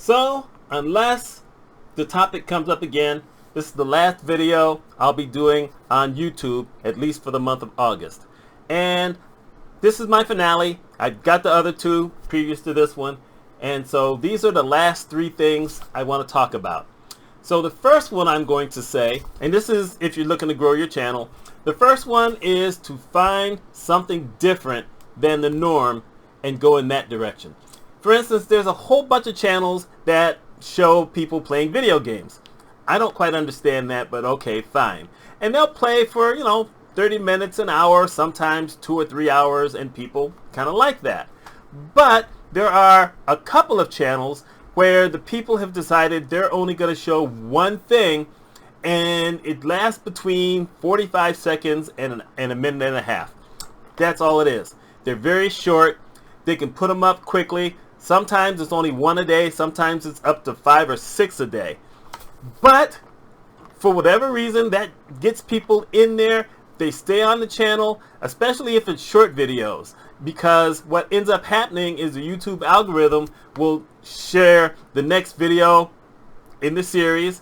So, unless the topic comes up again, this is the last video I'll be doing on YouTube, at least for the month of August. And this is my finale. I've got the other two previous to this one. And so these are the last three things I want to talk about. So the first one I'm going to say, and this is if you're looking to grow your channel, the first one is to find something different than the norm and go in that direction. For instance, there's a whole bunch of channels that show people playing video games. I don't quite understand that, but okay, fine. And they'll play for, 30 minutes, an hour, sometimes 2 or 3 hours, and people kind of like that. But there are a couple of channels where the people have decided they're only going to show one thing, and it lasts between 45 seconds and a minute and a half. That's all it is. They're very short. They can put them up quickly. Sometimes it's only one a day. Sometimes it's up to 5 or 6 a day. But for whatever reason, that gets people in there. They stay on the channel, especially if it's short videos, because what ends up happening is the YouTube algorithm will share the next video in the series,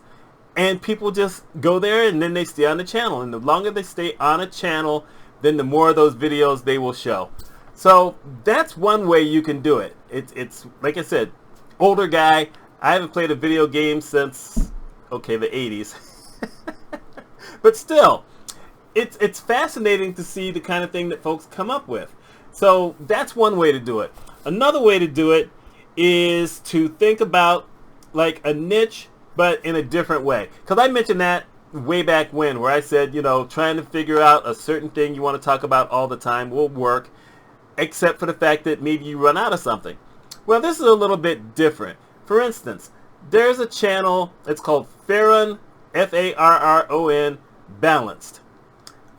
and people just go there and then they stay on the channel. And the longer they stay on a channel, then the more of those videos they will show. So that's one way you can do it. It's like I said, older guy. I haven't played a video game since, the 80s. But still, it's fascinating to see the kind of thing that folks come up with. So that's one way to do it. Another way to do it is to think about like a niche, but in a different way. Because I mentioned that way back when, where I said, trying to figure out a certain thing you want to talk about all the time will work, except for the fact that maybe you run out of something. Well, this is a little bit different. For instance, there's a channel, it's called Farron, Farron, Balanced.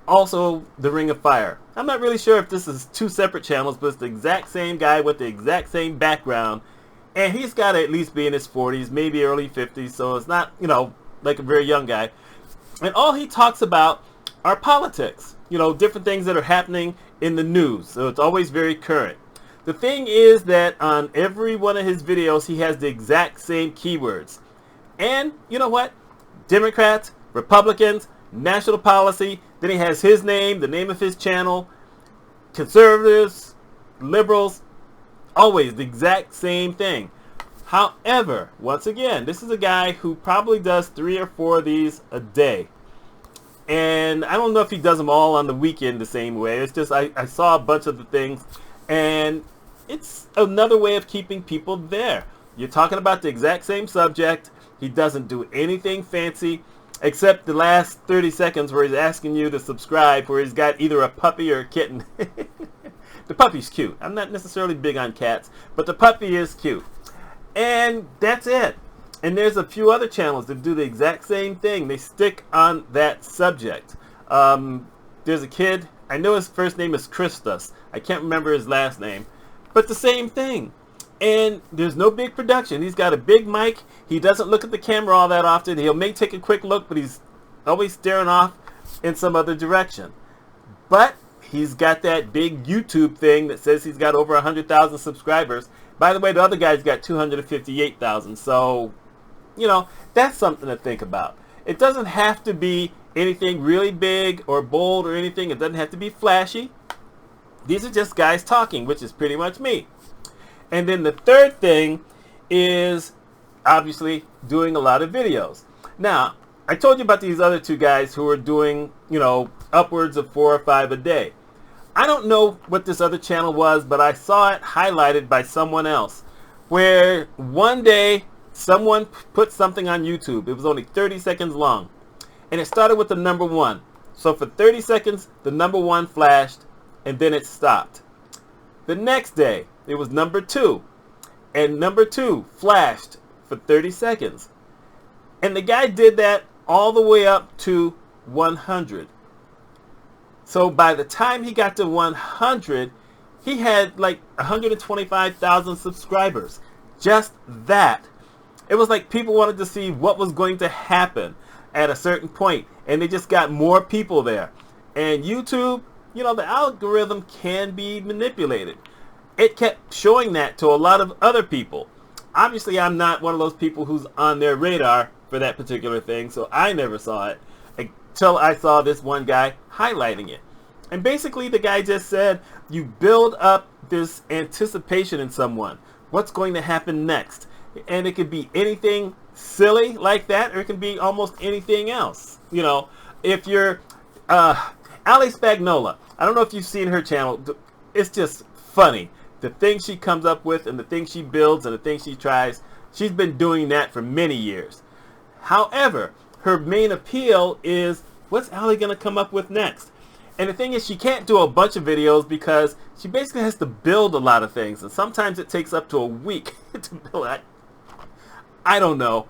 Also, The Ring of Fire. I'm not really sure if this is two separate channels, but it's the exact same guy with the exact same background. And he's got to at least be in his 40s, maybe early 50s, so it's not, like a very young guy. And all he talks about are politics. Different things that are happening in the news. So it's always very current. The thing is that on every one of his videos, he has the exact same keywords. And you know what? Democrats, Republicans, national policy, then he has his name, the name of his channel, conservatives, liberals, always the exact same thing. However, once again, this is a guy who probably does 3 or 4 of these a day. And I don't know if he does them all on the weekend the same way. It's just I saw a bunch of the things, and it's another way of keeping people there. You're talking about the exact same subject. He doesn't do anything fancy except the last 30 seconds where he's asking you to subscribe, where he's got either a puppy or a kitten. The puppy's cute. I'm not necessarily big on cats, but the puppy is cute. And that's it. And there's a few other channels that do the exact same thing. They stick on that subject. There's a kid, I know his first name is Christus. I can't remember his last name. But the same thing. And there's no big production. He's got a big mic. He doesn't look at the camera all that often. He may take a quick look, but he's always staring off in some other direction. But he's got that big YouTube thing that says he's got over 100,000 subscribers. By the way, the other guy's got 258,000. So, that's something to think about. It doesn't have to be anything really big or bold or anything. It doesn't have to be flashy. These are just guys talking, which is pretty much me. And then the third thing is obviously doing a lot of videos. Now, I told you about these other two guys who are doing, upwards of 4 or 5 a day. I don't know what this other channel was, but I saw it highlighted by someone else, where one day someone put something on YouTube. It was only 30 seconds long, and it started with the number 1. So for 30 seconds, the number 1 flashed, and then it stopped. The next day, it was number 2, and number 2 flashed for 30 seconds. And the guy did that all the way up to 100. So by the time he got to 100, he had like 125,000 subscribers. Just that. It was like people wanted to see what was going to happen at a certain point, and they just got more people there. And YouTube, the algorithm can be manipulated. It kept showing that to a lot of other people. Obviously, I'm not one of those people who's on their radar for that particular thing, so I never saw it until I saw this one guy highlighting it. And basically, the guy just said, you build up this anticipation in someone. What's going to happen next? And it could be anything silly like that, or it can be almost anything else. You know, if you're Ali Spagnola, I don't know if you've seen her channel. It's just funny. The things she comes up with and the things she builds and the things she tries. She's been doing that for many years. However, her main appeal is, what's Ali going to come up with next? And the thing is, she can't do a bunch of videos because she basically has to build a lot of things. And sometimes it takes up to a week to build that. I don't know.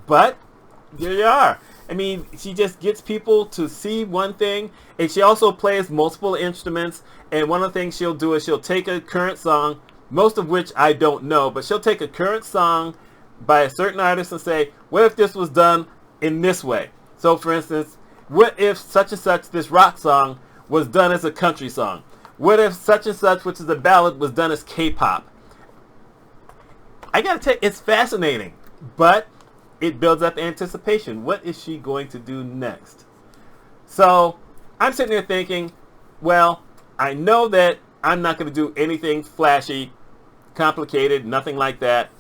But there you are. I mean, she just gets people to see one thing, and she also plays multiple instruments. And one of the things she'll do is she'll take a current song, most of which I don't know, but she'll take a current song by a certain artist and say, what if this was done in this way? So for instance, what if such and such, this rock song, was done as a country song? What if such and such, which is a ballad, was done as K-pop? I gotta tell you, it's fascinating, but it builds up anticipation. What is she going to do next? So I'm sitting there thinking, well, I know that I'm not going to do anything flashy, complicated, nothing like that.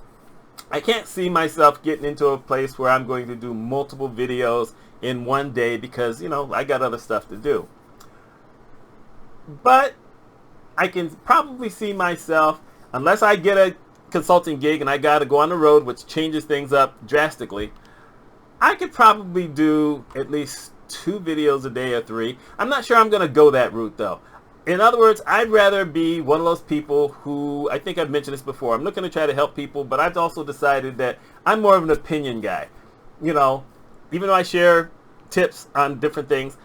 I can't see myself getting into a place where I'm going to do multiple videos in one day because, you know, I got other stuff to do. But I can probably see myself, unless I get a consulting gig and I got to go on the road, which changes things up drastically, I could probably do at least 2 videos a day or 3. I'm not sure I'm going to go that route though. In other words, I'd rather be one of those people who, I think I've mentioned this before, I'm looking to try to help people, but I've also decided that I'm more of an opinion guy. You know, even though I share tips on different things,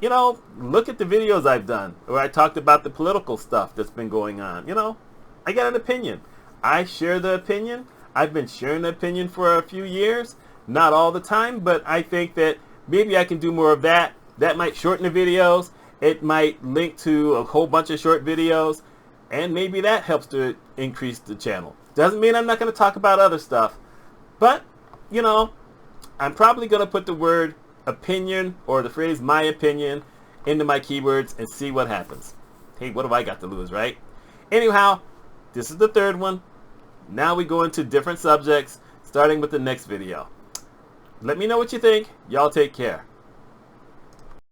you know, look at the videos I've done where I talked about the political stuff that's been going on. You know, I got an opinion. I share the opinion. I've been sharing the opinion for a few years. Not all the time, but I think that maybe I can do more of that. That might shorten the videos. It might link to a whole bunch of short videos. And maybe that helps to increase the channel. Doesn't mean I'm not going to talk about other stuff. But, you know, I'm probably going to put the word opinion or the phrase my opinion into my keywords and see what happens. Hey, what have I got to lose, right? Anyhow, this is the 3rd one. Now we go into different subjects, starting with the next video. Let me know what you think. Y'all take care.